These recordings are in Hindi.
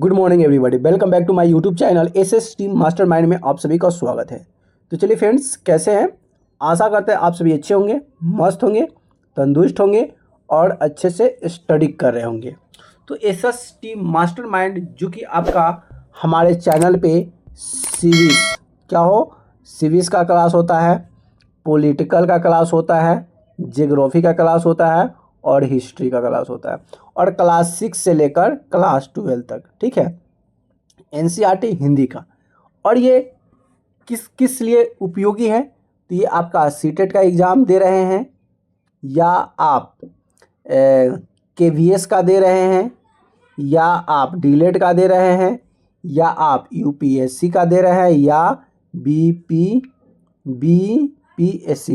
Good morning everybody, welcome back to my YouTube channel SST Mastermind में आप सभी का स्वागत है। तो चलिए फ्रेंड्स, कैसे हैं? आशा करते हैं आप सभी अच्छे होंगे, मस्त होंगे, तंदुरुस्त होंगे और अच्छे से स्टडी कर रहे होंगे। तो एसएसटी मास्टरमाइंड जो कि आपका हमारे चैनल पे सिविक्स का क्लास होता है, पॉलिटिकल का क्लास होता है, ज्योग्राफी का क्लास होता है और हिस्ट्री का क्लास होता है, और क्लास 6 से लेकर क्लास 12 तक, ठीक है, एनसीईआरटी हिंदी का। और ये किस लिए उपयोगी है? तो ये आपका सीटेट का एग्ज़ाम दे रहे हैं, या आप केवीएस का दे रहे हैं, या आप डीलेट का दे रहे हैं, या आप यूपीएससी का दे रहे हैं, या बीपीएससी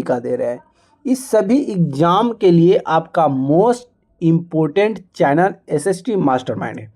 का दे रहे हैं। इस सभी एग्ज़ाम के लिए आपका most important channel SST mastermind है,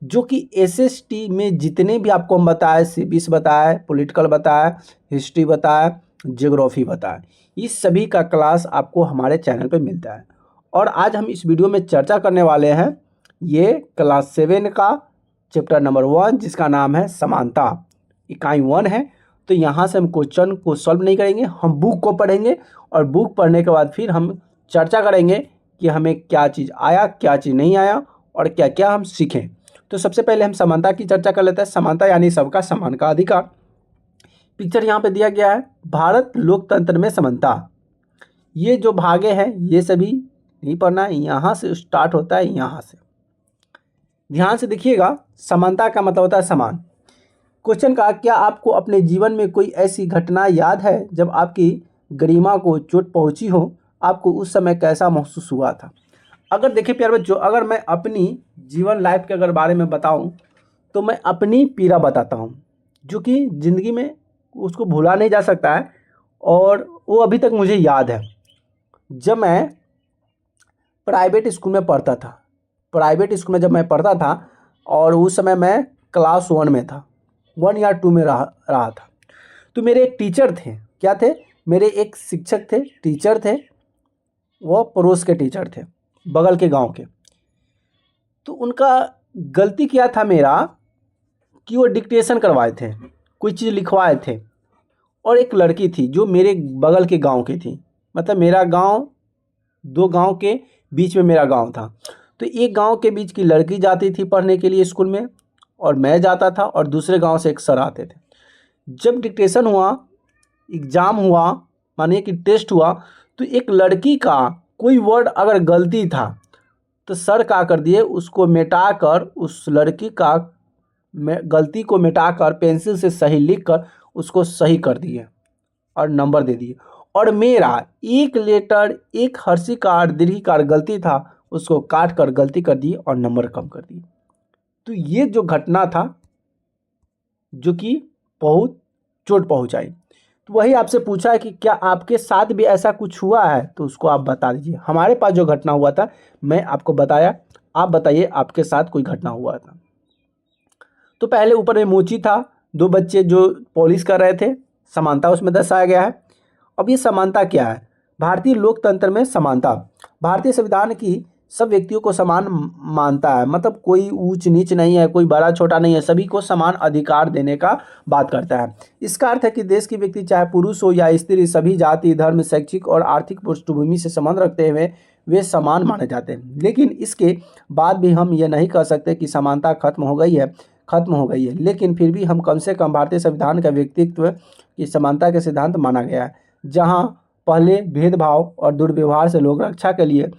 जो कि एसएसटी में जितने भी आपको हम बताए, सिविक्स बताए, पॉलिटिकल बताए, हिस्ट्री बताए, ज्योग्राफी बताए, इस सभी का क्लास आपको हमारे चैनल पे मिलता है। और आज हम इस वीडियो में चर्चा करने वाले हैं ये क्लास 7 का चैप्टर नंबर 1, जिसका नाम है समानता, इकाई 1 है। तो यहाँ से हम क्वेश्चन को सॉल्व नहीं करेंगे, हम बुक को पढ़ेंगे और बुक पढ़ने के बाद फिर हम चर्चा करेंगे कि हमें क्या चीज़ आया, क्या चीज़ नहीं आया और क्या क्या हम सीखें। तो सबसे पहले हम समानता की चर्चा कर लेते हैं। समानता यानी सबका समान का अधिकार। पिक्चर यहाँ पे दिया गया है, भारत लोकतंत्र में समानता। ये जो भागे हैं ये सभी नहीं पढ़ना है, यहाँ से स्टार्ट होता है, यहाँ से ध्यान से देखिएगा। समानता का मतलब होता है समान। क्वेश्चन का, क्या आपको अपने जीवन में कोई ऐसी घटना याद है जब आपकी गरिमा को चोट पहुंची हो? आपको उस समय कैसा महसूस हुआ था? अगर देखिए प्यारे बच्चों, अगर मैं अपनी जीवन लाइफ के अगर बारे में बताऊं तो मैं अपनी पीड़ा बताता हूं, जो कि ज़िंदगी में उसको भूला नहीं जा सकता है, और वो अभी तक मुझे याद है। जब मैं प्राइवेट स्कूल में पढ़ता था, जब मैं पढ़ता था, और उस समय मैं क्लास 1 में था, 1 या 2 में रहा था। तो मेरे एक टीचर थे, क्या थे? मेरे एक शिक्षक थे, टीचर थे। वो पड़ोस के टीचर थे, बगल के गांव के। तो उनका गलती क्या था मेरा, कि वो डिक्टेशन करवाए थे, कोई चीज़ लिखवाए थे, और एक लड़की थी जो मेरे बगल के गांव की थी। मतलब मेरा गांव, 2 गांव के बीच में मेरा गांव था। तो एक गांव के बीच की लड़की जाती थी पढ़ने के लिए स्कूल में, और मैं जाता था, और दूसरे गांव से एक सर आते थे। जब डिक्टेशन हुआ, एग्ज़ाम हुआ, मानिए कि टेस्ट हुआ, तो एक लड़की का कोई वर्ड अगर गलती था तो सर क्या कर दिए, उसको मिटाकर, उस लड़की का गलती को मिटाकर पेंसिल से सही लिखकर उसको सही कर दिए और नंबर दे दिए। और मेरा एक लेटर, एक हर्षिकार दीर्घिकार गलती था, उसको काट कर गलती कर दी और नंबर कम कर दिए। तो ये जो घटना था, जो कि बहुत चोट पहुंचाई। तो वही आपसे पूछा है कि क्या आपके साथ भी ऐसा कुछ हुआ है, तो उसको आप बता दीजिए। हमारे पास जो घटना हुआ था मैं आपको बताया, आप बताइए आपके साथ कोई घटना हुआ था। तो पहले ऊपर में मोची था, 2 बच्चे जो पॉलिश कर रहे थे, समानता उसमें दर्शाया गया है। अब ये समानता क्या है? भारतीय लोकतंत्र में समानता, भारतीय संविधान की सब व्यक्तियों को समान मानता है। मतलब कोई ऊंच नीच नहीं है, कोई बड़ा छोटा नहीं है, सभी को समान अधिकार देने का बात करता है। इसका अर्थ है कि देश के व्यक्ति, चाहे पुरुष हो या स्त्री, सभी जाति, धर्म, शैक्षिक और आर्थिक पृष्ठभूमि से संबंध रखते हुए वे समान माने जाते हैं। लेकिन इसके बाद भी हम ये नहीं कह सकते कि समानता खत्म हो गई है। लेकिन फिर भी हम कम से कम भारतीय संविधान का व्यक्तित्व की समानता के सिद्धांत माना गया है, जहाँ पहले भेदभाव और दुर्व्यवहार से लोग रक्षा के लिए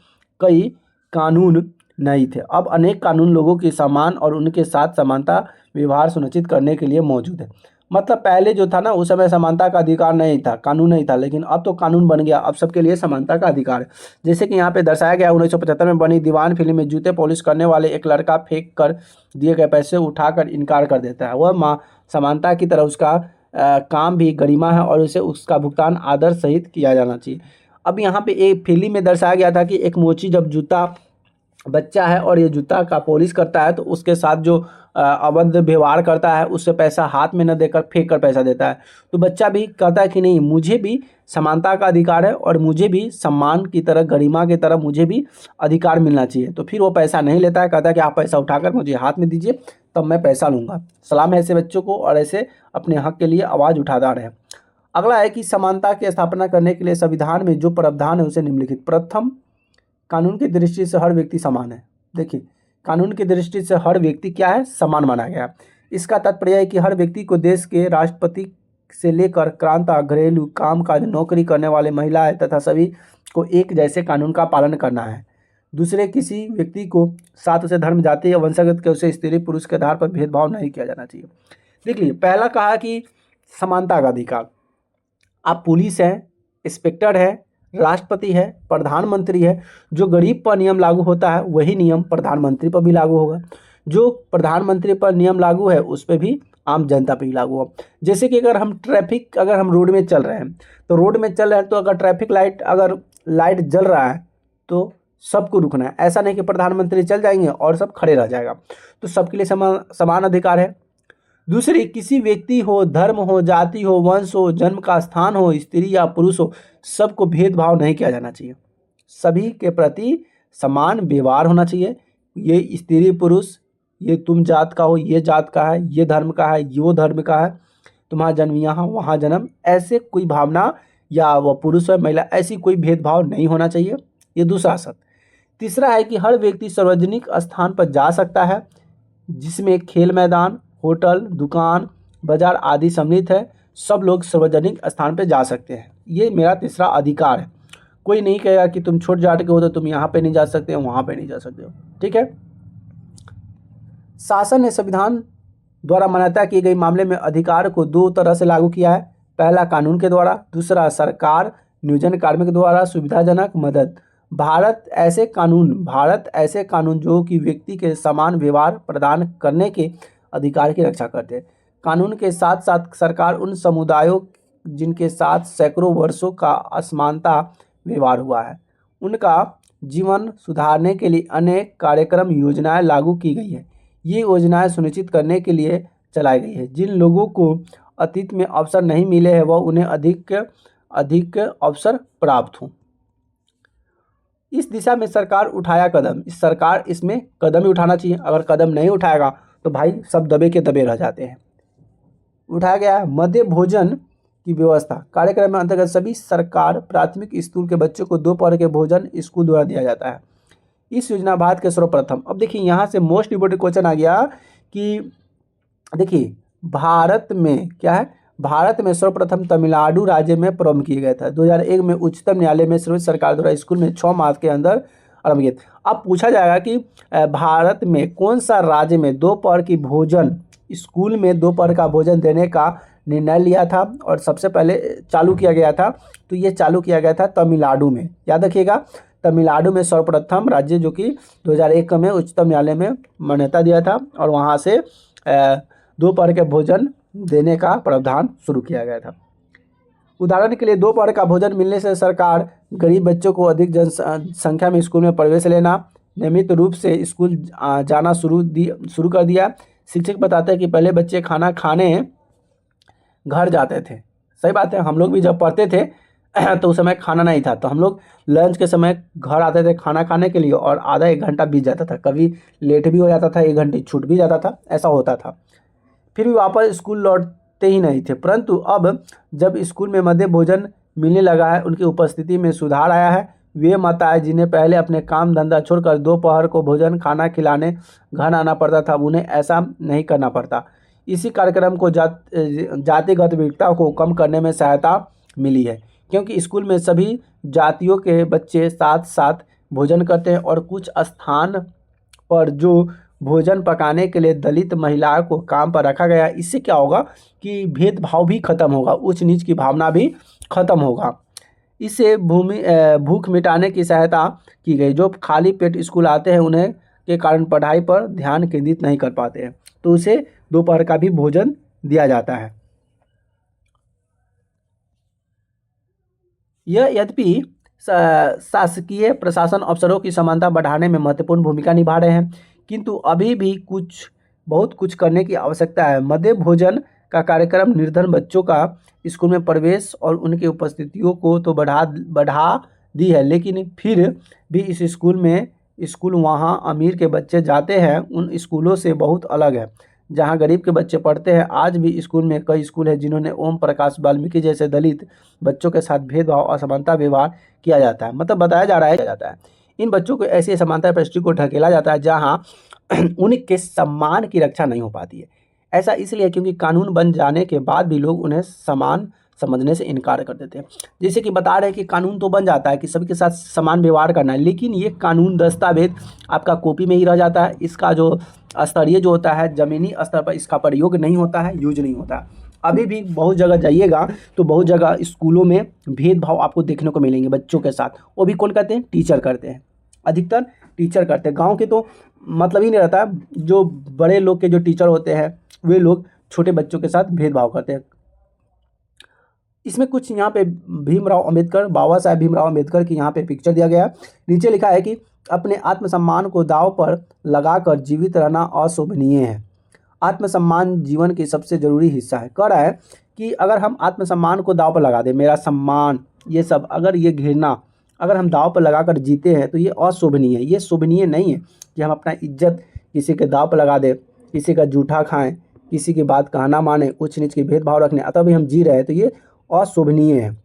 कई कानून नहीं थे। अब अनेक कानून लोगों की समान और उनके साथ समानता व्यवहार सुनिश्चित करने के लिए मौजूद है। मतलब पहले जो था ना, उस समय समानता का अधिकार नहीं था, कानून नहीं था, लेकिन अब तो कानून बन गया, अब सबके लिए समानता का अधिकार है। जैसे कि यहाँ पे दर्शाया गया, 1975 में बनी दीवान फिल्म में जूते पॉलिश करने वाले एक लड़का फेंक कर दिए गए पैसे उठाकर इनकार कर देता है। वह समानता की तरह उसका काम भी गरिमा है, और उसे उसका भुगतान आदर सहित किया जाना चाहिए। अब यहाँ पे एक फिल्म में दर्शाया गया था कि एक मोची जब जूता बच्चा है और ये जूता का पॉलिश करता है, तो उसके साथ जो अभद्र व्यवहार करता है, उससे पैसा हाथ में न देकर फेंक कर पैसा देता है, तो बच्चा भी कहता है कि नहीं, मुझे भी समानता का अधिकार है और मुझे भी सम्मान की तरह, गरिमा की तरह मुझे भी अधिकार मिलना चाहिए। तो फिर वो पैसा नहीं लेता है, कहता है कि आप पैसा उठाकर मुझे हाथ में दीजिए तब मैं पैसा लूँगा। सलाम है ऐसे बच्चों को और ऐसे अपने हक के लिए आवाज़ उठाता रहे। अगला है कि समानता की स्थापना करने के लिए संविधान में जो प्रावधान है उसे निम्नलिखित। प्रथम, कानून की दृष्टि से हर व्यक्ति समान है। देखिए, कानून की दृष्टि से हर व्यक्ति क्या है, समान माना गया। इसका तात्पर्य है कि हर व्यक्ति को देश के राष्ट्रपति से लेकर क्रांता, घरेलू कामकाज, नौकरी करने वाले महिलाएं तथा सभी को एक जैसे कानून का पालन करना है। दूसरे किसी व्यक्ति को साथ उसे धर्म, जाति या वंशागत के, उसे स्त्री पुरुष के आधार पर भेदभाव नहीं किया जाना चाहिए। देखिए, पहला कहा कि समानता का अधिकार। आप पुलिस हैं, इंस्पेक्टर है, राष्ट्रपति है, प्रधानमंत्री है, जो गरीब पर नियम लागू होता है वही नियम प्रधानमंत्री पर भी लागू होगा। जो प्रधानमंत्री पर नियम लागू है उस पर भी आम जनता पर भी लागू होगा। जैसे कि अगर हम रोड में चल रहे हैं, तो रोड में चल रहे हैं तो अगर ट्रैफिक लाइट, अगर लाइट जल रहा है तो सबको रुकना है। ऐसा नहीं कि प्रधानमंत्री चल जाएंगे और सब खड़े रह जाएगा। तो सबके लिए समान अधिकार है। दूसरी, किसी व्यक्ति हो, धर्म हो, जाति हो, वंश हो, जन्म का स्थान हो, स्त्री या पुरुष हो, सबको भेदभाव नहीं किया जाना चाहिए। सभी के प्रति समान व्यवहार होना चाहिए। ये स्त्री पुरुष, ये तुम जात का हो, ये जात का है, ये धर्म का है, वो धर्म का है, तुम्हारा जन्म यहाँ वहाँ जन्म, ऐसे कोई भावना, या वह पुरुष है महिला, ऐसी कोई भेदभाव नहीं होना चाहिए। ये दूसरा सत्य। तीसरा है कि हर व्यक्ति सार्वजनिक स्थान पर जा सकता है जिसमें खेल मैदान, होटल, दुकान, बाजार आदि सम्मिलित है। सब लोग सार्वजनिक स्थान पर जा सकते हैं। ये मेरा तीसरा अधिकार है। कोई नहीं कहेगा कि तुम छोट जाट के हो तो तुम यहाँ पे नहीं जा सकते हो, वहाँ पे नहीं जा सकते हो। ठीक है। शासन ने संविधान द्वारा मान्यता की गई मामले में अधिकार को दो तरह से लागू किया है। पहला कानून के द्वारा, दूसरा सरकार नियोजन कार्मिक द्वारा सुविधाजनक मदद। भारत ऐसे कानून जो कि व्यक्ति के समान व्यवहार प्रदान करने के अधिकार की रक्षा करते हैं। कानून के साथ साथ सरकार उन समुदायों जिनके साथ सैकड़ों वर्षों का असमानता व्यवहार हुआ है, उनका जीवन सुधारने के लिए अनेक कार्यक्रम योजनाएं लागू की गई है। ये योजनाएं सुनिश्चित करने के लिए चलाई गई है जिन लोगों को अतीत में अवसर नहीं मिले हैं वह उन्हें अधिक अवसर प्राप्त हों। इस दिशा में सरकार उठाया कदम, सरकार इसमें कदम ही उठाना चाहिए। अगर कदम नहीं उठाएगा तो भाई सब दबे के दबे रह जाते हैं। उठाया गया है मध्य भोजन की व्यवस्था। कार्यक्रम में अंतर्गत सभी सरकार प्राथमिक स्कूल के बच्चों को दोपहर के भोजन स्कूल द्वारा दिया जाता है। इस योजना भारत के सर्वप्रथम, अब देखिए यहाँ से मोस्ट इम्पोर्टेंट क्वेश्चन आ गया कि देखिए भारत में क्या है, भारत में सर्वप्रथम तमिलनाडु राज्य में प्रारंभ किया गया था। 2001 में उच्चतम न्यायालय में सर्वोच्च सरकार द्वारा स्कूल में 6 माह के अंदर आरंभ किया। अब पूछा जाएगा कि भारत में कौन सा राज्य में दोपहर की भोजन, स्कूल में दोपहर का भोजन देने का निर्णय लिया था और सबसे पहले चालू किया गया था। तो ये चालू किया गया था तमिलनाडु में। याद रखिएगा, तमिलनाडु में सर्वप्रथम राज्य जो कि 2001 में उच्चतम न्यायालय में मान्यता दिया था और वहाँ से दोपहर के भोजन देने का प्रावधान शुरू किया गया था। उदाहरण के लिए दोपहर का भोजन मिलने से सरकार गरीब बच्चों को अधिक जनसंख्या में स्कूल में प्रवेश लेना, नियमित रूप से स्कूल जाना शुरू कर दिया। शिक्षक बताते हैं कि पहले बच्चे खाना खाने घर जाते थे। सही बात है, हम लोग भी जब पढ़ते थे तो उस समय खाना नहीं था, तो हम लोग लंच के समय घर आते थे खाना खाने के लिए और आधा एक घंटा बीत जाता था, कभी लेट भी हो जाता था, 1 घंटे छूट भी जाता था, ऐसा होता था। फिर भी वापस स्कूल लौटते ही नहीं थे। परंतु अब जब स्कूल में मध्य भोजन मिलने लगा है, उनकी उपस्थिति में सुधार आया है। वे माताएं जिन्हें पहले अपने काम धंधा छोड़कर दोपहर को भोजन खाना खिलाने घर आना पड़ता था, उन्हें ऐसा नहीं करना पड़ता। इसी कार्यक्रम को जातिगत विविधता को कम करने में सहायता मिली है, क्योंकि स्कूल में सभी जातियों के बच्चे साथ साथ भोजन करते हैं और कुछ स्थान पर जो भोजन पकाने के लिए दलित महिलाओं को काम पर रखा गया। इससे क्या होगा कि भेदभाव भी खत्म होगा, उच्च नीच की भावना भी खत्म होगा। इससे भूख मिटाने की सहायता की गई। जो खाली पेट स्कूल आते हैं उन्हें के कारण पढ़ाई पर ध्यान केंद्रित नहीं कर पाते हैं, तो उसे दोपहर का भी भोजन दिया जाता है। यह यद्यपि शासकीय प्रशासन अफसरों की समानता बढ़ाने में महत्वपूर्ण भूमिका निभा रहे हैं, किंतु अभी भी कुछ बहुत कुछ करने की आवश्यकता है। मध्य भोजन का कार्यक्रम निर्धन बच्चों का स्कूल में प्रवेश और उनकी उपस्थितियों को तो बढ़ा दी है, लेकिन फिर भी इस स्कूल वहाँ अमीर के बच्चे जाते हैं उन स्कूलों से बहुत अलग है जहाँ गरीब के बच्चे पढ़ते हैं। आज भी स्कूल में कई स्कूल हैं जिन्होंने ओम प्रकाश वाल्मीकि जैसे दलित बच्चों के साथ भेदभाव असमानता व्यवहार किया जाता है। मतलब बताया जा रहा है किया जाता है इन बच्चों को ऐसी असमानता परिस्थिति को ढकेला जाता है जहाँ उनके सम्मान की रक्षा नहीं हो पाती है। ऐसा इसलिए क्योंकि कानून बन जाने के बाद भी लोग उन्हें समान समझने से इनकार कर देते हैं। जैसे कि बता रहे हैं कि कानून तो बन जाता है कि सबके साथ समान व्यवहार करना है, लेकिन ये कानून दस्तावेज आपका कॉपी में ही रह जाता है। इसका जो स्तरीय जो होता है ज़मीनी स्तर पर इसका प्रयोग नहीं होता है, यूज नहीं होता है। अभी भी बहुत जगह जाइएगा तो बहुत जगह स्कूलों में भेदभाव आपको देखने को मिलेंगे बच्चों के साथ। वो भी कौन करते हैं? टीचर करते हैं, अधिकतर टीचर करते हैं। गाँव के तो मतलब ही नहीं रहता, जो बड़े लोग के जो टीचर होते हैं वे लोग छोटे बच्चों के साथ भेदभाव करते हैं। इसमें कुछ यहाँ पे भीमराव अंबेडकर, बाबा साहेब भीमराव अंबेडकर की यहाँ पे पिक्चर दिया गया है। नीचे लिखा है कि अपने आत्मसम्मान को दांव पर लगाकर जीवित रहना अशोभनीय है। आत्मसम्मान जीवन की सबसे जरूरी हिस्सा है। कह रहा है कि अगर हम आत्मसम्मान को दांव पर लगा दें, मेरा सम्मान ये सब अगर ये घृणा अगर हम दांव पर लगाकर जीते हैं तो ये अशोभनीय है। ये शोभनीय नहीं है कि हम अपना इज्जत किसी के दांव पर लगा दें, किसी का जूठा खाएं, किसी की बात कहना माने, उच्च नीच के भेदभाव रखने अतः भी हम जी रहे हैं तो ये अशोभनीय है।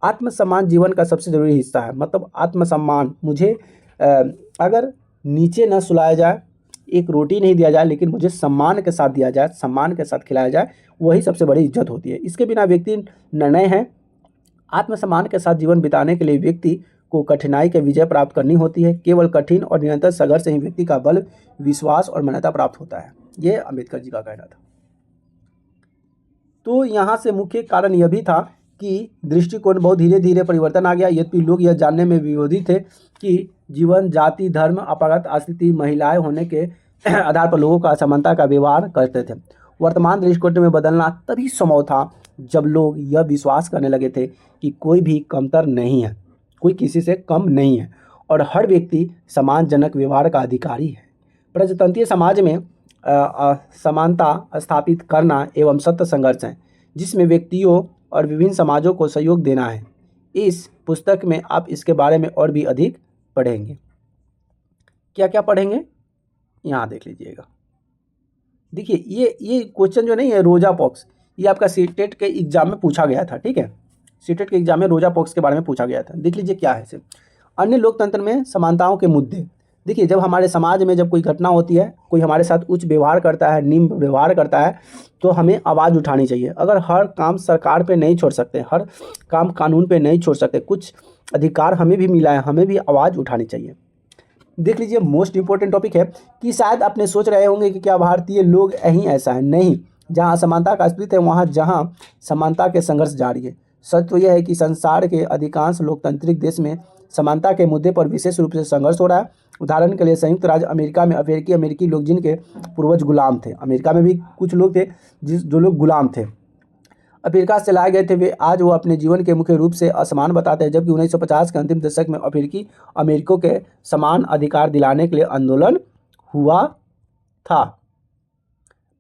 आत्मसम्मान जीवन का सबसे ज़रूरी हिस्सा है। मतलब आत्मसम्मान मुझे अगर नीचे न सुलाया जाए, एक रोटी नहीं दिया जाए, लेकिन मुझे सम्मान के साथ दिया जाए, सम्मान के साथ खिलाया जाए, वही सबसे बड़ी इज्जत होती है। इसके बिना व्यक्ति निर्णय है। आत्मसम्मान के साथ जीवन बिताने के लिए व्यक्ति को कठिनाई के विजय प्राप्त करनी होती है। केवल कठिन और निरंतर संघर्ष से ही व्यक्ति का बल, विश्वास और मान्यता प्राप्त होता है। ये अम्बेडकर जी का कहना था। तो यहाँ से मुख्य कारण यह भी था कि दृष्टिकोण बहुत धीरे धीरे परिवर्तन आ गया। यद्यपि लोग यह जानने में विरोधी थे कि जीवन, जाति, धर्म, अपराध, स्थिति, महिलाएं होने के आधार पर लोगों का असमानता का व्यवहार करते थे। वर्तमान दृष्टिकोण में बदलना तभी संभव था जब लोग यह विश्वास करने लगे थे कि कोई भी कमतर नहीं है, कोई किसी से कम नहीं है और हर व्यक्ति सम्मानजनक व्यवहार का अधिकारी है। प्रजातंत्रीय समाज में समानता स्थापित करना एवं सत्य संघर्ष है जिसमें व्यक्तियों और विभिन्न समाजों को सहयोग देना है। इस पुस्तक में आप इसके बारे में और भी अधिक पढ़ेंगे। क्या क्या पढ़ेंगे यहाँ देख लीजिएगा। देखिए ये क्वेश्चन जो नहीं है रोजा पॉक्स, ये आपका सीटेट के एग्जाम में पूछा गया था। ठीक है, सीटेट के एग्जाम में रोजा पॉक्स के बारे में पूछा गया था। देख लीजिए क्या है इसे। अन्य लोकतंत्र में समानताओं के मुद्दे। देखिए जब हमारे समाज में जब कोई घटना होती है, कोई हमारे साथ उच्च व्यवहार करता है, निम्न व्यवहार करता है, तो हमें आवाज़ उठानी चाहिए। अगर हर काम सरकार पे नहीं छोड़ सकते, हर काम कानून पे नहीं छोड़ सकते, कुछ अधिकार हमें भी मिला है, हमें भी आवाज़ उठानी चाहिए। देख लीजिए मोस्ट इंपॉर्टेंट टॉपिक है कि शायद अपने सोच रहे होंगे कि क्या भारतीय लोग यहीं ऐसा है। नहीं, जहाँ असमानता का अस्तित्व है वहाँ जहाँ समानता के संघर्ष जारी है। सच तो यह है कि संसार के अधिकांश लोकतांत्रिक देश में समानता के मुद्दे पर विशेष रूप से संघर्ष हो रहा है। उदाहरण के लिए संयुक्त राज्य अमेरिका में अमेरिकी लोग जिनके पूर्वज गुलाम थे, अमेरिका में भी कुछ लोग थे जो लोग गुलाम थे, अफ्रीका से लाए गए थे, वे आज वो अपने जीवन के मुख्य रूप से असमान बताते हैं। जबकि 1950 के अंतिम दशक में अमेरिकों के समान अधिकार दिलाने के लिए आंदोलन हुआ था।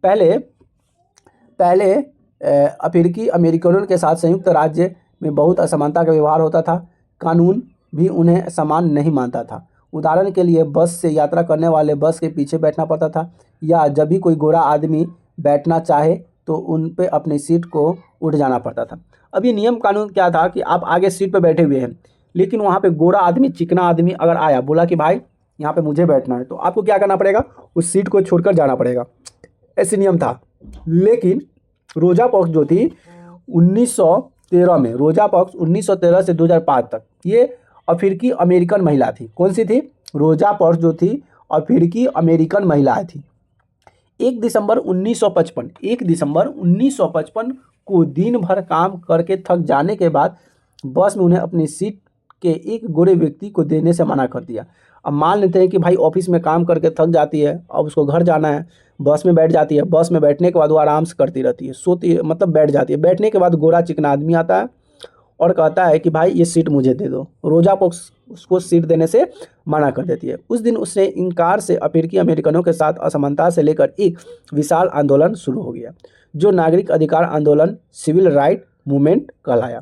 पहले अफ्रीकी अमेरिकनों के साथ संयुक्त राज्य में बहुत असमानता का व्यवहार होता था। कानून भी उन्हें समान नहीं मानता था। उदाहरण के लिए बस से यात्रा करने वाले बस के पीछे बैठना पड़ता था, या जब भी कोई गोरा आदमी बैठना चाहे तो उन पे अपनी सीट को उठ जाना पड़ता था। अब ये नियम कानून क्या था कि आप आगे सीट पे बैठे हुए हैं, लेकिन वहाँ पे गोरा आदमी, चिकना आदमी अगर आया, बोला कि भाई यहाँ पे मुझे बैठना है, तो आपको क्या करना पड़ेगा? उस सीट को छोड़कर जाना पड़ेगा। ऐसे नियम था। लेकिन रोजा पॉक्स जो थी 1913 में, रोजा पॉक्स 1913 से 2005 तक ये अफ्रीकी अमेरिकन महिला थी। कौन सी थी? रोजा पॉक्स जो थी अफ्रीकी अमेरिकन महिला थी। 1 दिसंबर 1955 को दिन भर काम करके थक जाने के बाद बस में उन्हें अपनी सीट के एक गोरे व्यक्ति को देने से मना कर दिया। अब मान लेते हैं कि भाई ऑफिस में काम करके थक जाती है, अब उसको घर जाना है, बस में बैठ जाती है। बस में बैठने के बाद वो आराम से करती रहती है, सोती है, मतलब बैठ जाती है। बैठने के बाद गोरा चिकना आदमी आता है और कहता है कि भाई ये सीट मुझे दे दो। रोजा पॉक्स उसको सीट देने से मना कर देती है। उस दिन उसने इनकार से अफ्रीकी अमेरिकनों के साथ असमानता से लेकर एक विशाल आंदोलन शुरू हो गया, जो नागरिक अधिकार आंदोलन सिविल राइट मूवमेंट कहलाया।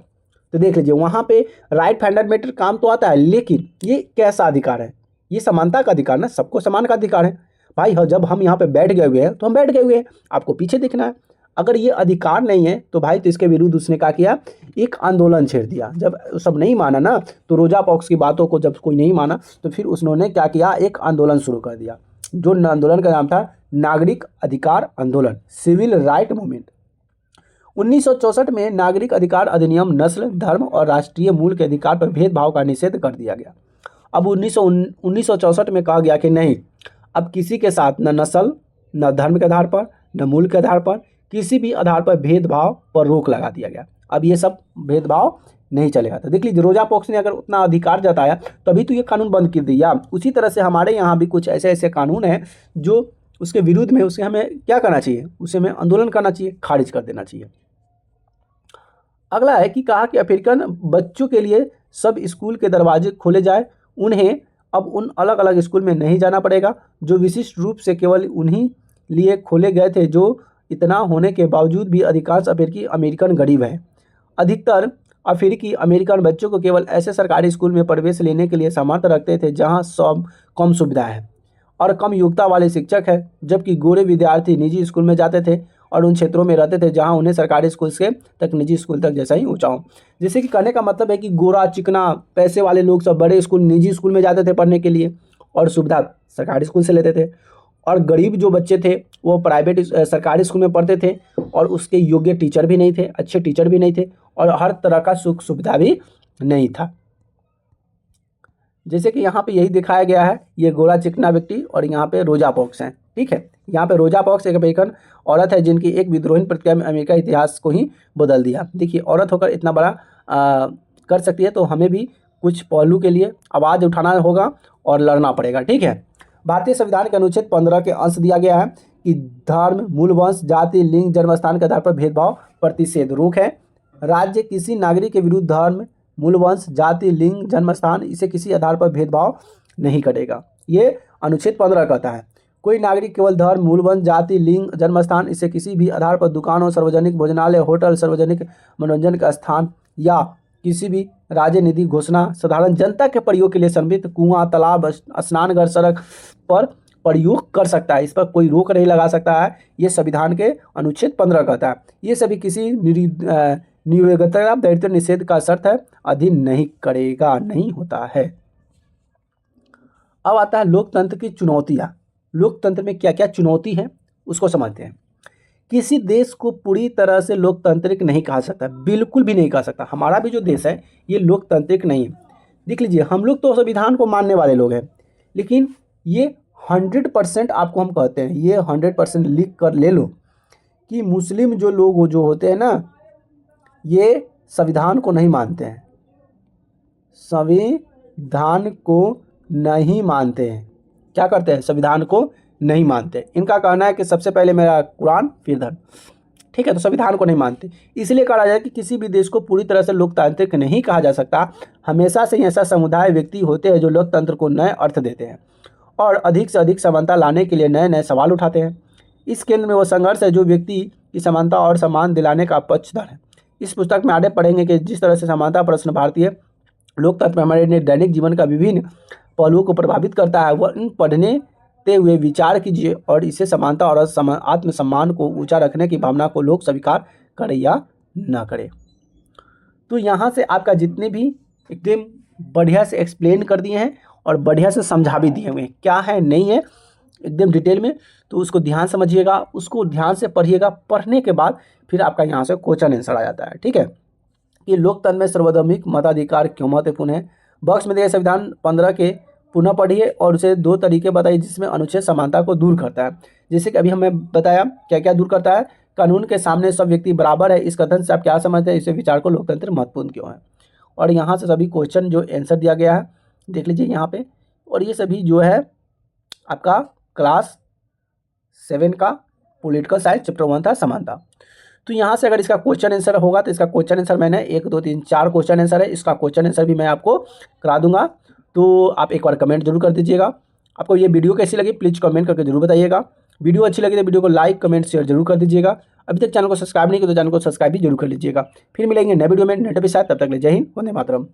तो देख लीजिए, वहाँ पे राइट फंडामेंटल काम तो आता है, लेकिन ये कैसा अधिकार है? ये समानता का अधिकार ना, सबको समान का अधिकार है भाई। जब हम यहाँ पे बैठ गए हुए हैं तो हम बैठ गए हुए हैं, आपको पीछे देखना है। अगर ये अधिकार नहीं है तो भाई, तो इसके विरुद्ध उसने क्या किया, एक आंदोलन छेड़ दिया। जब सब नहीं माना ना, तो रोजा पार्क्स की बातों को जब कोई नहीं माना, तो फिर उन्होंने क्या किया, एक आंदोलन शुरू कर दिया, जो आंदोलन का नाम था नागरिक अधिकार आंदोलन, सिविल राइट मूवमेंट। 1964 में नागरिक अधिकार अधिनियम नस्ल, धर्म और राष्ट्रीय मूल के अधिकार पर भेदभाव का निषेध कर दिया गया। अब 1964 में कहा गया कि नहीं, अब किसी के साथ न नस्ल, न धर्म के आधार पर, न मूल के आधार पर, किसी भी आधार पर भेदभाव पर रोक लगा दिया गया। अब ये सब भेदभाव नहीं चलेगा। तो देख लीजिए, रोजा पार्क्स ने अगर उतना अधिकार जताया तभी तो ये कानून बंद कर दिया। उसी तरह से हमारे यहाँ भी कुछ ऐसे ऐसे कानून हैं जो उसके विरुद्ध में, उसे हमें क्या करना चाहिए, उसे हमें आंदोलन करना चाहिए, खारिज कर देना चाहिए। अगला है कि कहा कि अफ्रीकन बच्चों के लिए सब स्कूल के दरवाजे खोले जाए। उन्हें अब उन अलग अलग स्कूल में नहीं जाना पड़ेगा जो विशिष्ट रूप से केवल उन्हीं लिए खोले गए थे। जो इतना होने के बावजूद भी अधिकांश अफ्रीकी अमेरिकन गरीब हैं। अधिकतर अफ्रीकी अमेरिकन बच्चों को केवल ऐसे सरकारी स्कूल में प्रवेश लेने के लिए सामर्थ्य रखते थे जहां सब कम सुविधा है और कम योग्यता वाले शिक्षक है, जबकि गोरे विद्यार्थी निजी स्कूल में जाते थे और उन क्षेत्रों में रहते थे जहां उन्हें सरकारी स्कूल से तक निजी स्कूल तक जैसा ही ऊंचा हो। जैसे कि कहने का मतलब है कि गोरा चिकना पैसे वाले लोग सब बड़े स्कूल, निजी स्कूल में जाते थे पढ़ने के लिए और सुविधा सरकारी स्कूल से लेते थे, और गरीब जो बच्चे थे वो प्राइवेट सरकारी स्कूल में पढ़ते थे और उसके योग्य टीचर भी नहीं थे, अच्छे टीचर भी नहीं थे और हर तरह का सुख सुविधा भी नहीं था। जैसे कि यहाँ पे यही दिखाया गया है, ये गोरा चिकना व्यक्ति और यहाँ पे रोजा पार्क्स हैं। ठीक है, यहाँ पे रोजा पार्क्स एक अमेरिकन औरत है जिनकी एक विद्रोही प्रतिक्रिया में अमेरिका इतिहास को ही बदल दिया। देखिए, औरत होकर इतना बड़ा कर सकती है, तो हमें भी कुछ पहलू के लिए आवाज़ उठाना होगा और लड़ना पड़ेगा। ठीक है, भारतीय संविधान के अनुच्छेद 15 के अंश दिया गया है कि धर्म, मूल वंश, जाति, लिंग, जन्मस्थान के आधार पर भेदभाव प्रतिषेध रोक है। राज्य किसी नागरिक के विरुद्ध धर्म, मूल वंश, जाति, लिंग, जन्मस्थान, इसे किसी आधार पर भेदभाव नहीं करेगा। ये अनुच्छेद 15 कहता है। कोई नागरिक केवल धर्म, मूल वंश, जाति, लिंग, जन्मस्थान, इसे किसी भी आधार पर दुकानों, सार्वजनिक भोजनालय, होटल, सार्वजनिक मनोरंजन का स्थान या किसी भी राजनीति घोषणा, साधारण जनता के प्रयोग के लिए संबंधित कुआं, तालाब, स्नानघर, सड़क पर प्रयोग कर सकता है। इस पर कोई रोक नहीं लगा सकता है। ये संविधान के अनुच्छेद 15 कहता है। ये सभी किसी नियोक्ता दायित्व निषेध का शर्त है अधीन नहीं करेगा, नहीं होता है। अब आता है लोकतंत्र की चुनौतियाँ। लोकतंत्र में क्या क्या चुनौती है उसको समझते हैं। किसी देश को पूरी तरह से लोकतांत्रिक नहीं कहा सकता, बिल्कुल भी नहीं कहा सकता। हमारा भी जो देश है ये लोकतांत्रिक नहीं है। देख लीजिए, हम लोग तो संविधान को मानने वाले लोग हैं, लेकिन ये 100% आपको हम कहते हैं, ये 100% लिख कर ले लो कि मुस्लिम जो लोग जो होते हैं ना, ये संविधान को नहीं मानते हैं, संविधान को नहीं मानते हैं। क्या करते हैं? संविधान को नहीं मानते। इनका कहना है कि सबसे पहले मेरा कुरान फिर धर्म। ठीक है, तो संविधान को नहीं मानते। इसलिए कहा जाए कि किसी भी देश को पूरी तरह से लोकतांत्रिक नहीं कहा जा सकता। हमेशा से ही ऐसा समुदाय व्यक्ति होते हैं जो लोकतंत्र को नए अर्थ देते हैं और अधिक से अधिक समानता लाने के लिए नए नए सवाल उठाते हैं। इस केंद्र में वो संघर्ष है जो व्यक्ति की समानता और सम्मान दिलाने का पक्षधर है। इस पुस्तक में आगे पढ़ेंगे कि जिस तरह से समानता प्रश्न भारतीय लोकतंत्र में हमारे दैनिक जीवन का विभिन्न पहलुओं को प्रभावित करता है, वह इन पढ़ने ते हुए विचार कीजिए और इसे समानता और आत्मसम्मान को ऊंचा रखने की भावना को लोग स्वीकार करें या न करें। तो यहाँ से आपका जितने भी एकदम बढ़िया से एक्सप्लेन कर दिए हैं और बढ़िया से समझा भी दिए हुए हैं, क्या है नहीं है एकदम डिटेल में। तो उसको ध्यान समझिएगा, उसको ध्यान से पढ़िएगा। पढ़ने के बाद फिर आपका यहाँ से क्वेश्चन आंसर आ जाता है। ठीक है, कि लोकतंत्र में सर्वधर्मिक मताधिकार क्यों महत्वपूर्ण है। बॉक्स में दिए संविधान 15 के पुनः पढ़िए और उसे 2 तरीके बताइए जिसमें अनुच्छेद समानता को दूर करता है। जैसे कि अभी हमें बताया क्या क्या दूर करता है। कानून के सामने सब व्यक्ति बराबर है, इस कथन से आप क्या समझते हैं, इसे विचार को लोकतंत्र महत्वपूर्ण क्यों है। और यहाँ से सभी क्वेश्चन जो आंसर दिया गया है देख लीजिए यहाँ पे। और ये सभी जो है आपका क्लास 7 का पॉलिटिकल साइंस चैप्टर 1 था, समानता। तो यहाँ से अगर इसका क्वेश्चन आंसर होगा तो इसका क्वेश्चन आंसर मैंने 1 2 3 4 क्वेश्चन आंसर है, इसका क्वेश्चन आंसर भी मैं आपको करा दूंगा। तो आप एक बार कमेंट जरूर कर दीजिएगा। आपको ये वीडियो कैसी लगी प्लीज़ कमेंट करके जरूर बताइएगा। वीडियो अच्छी लगी तो वीडियो को लाइक कमेंट शेयर जरूर कर दीजिएगा। अभी तक चैनल को सब्सक्राइब नहीं किया तो चैनल को सब्सक्राइब भी जरूर कर लीजिएगा। फिर मिलेंगे नए वीडियो में नए टॉपिक के साथ, तब तक के लिए जय हिंद, वंदे मातरम।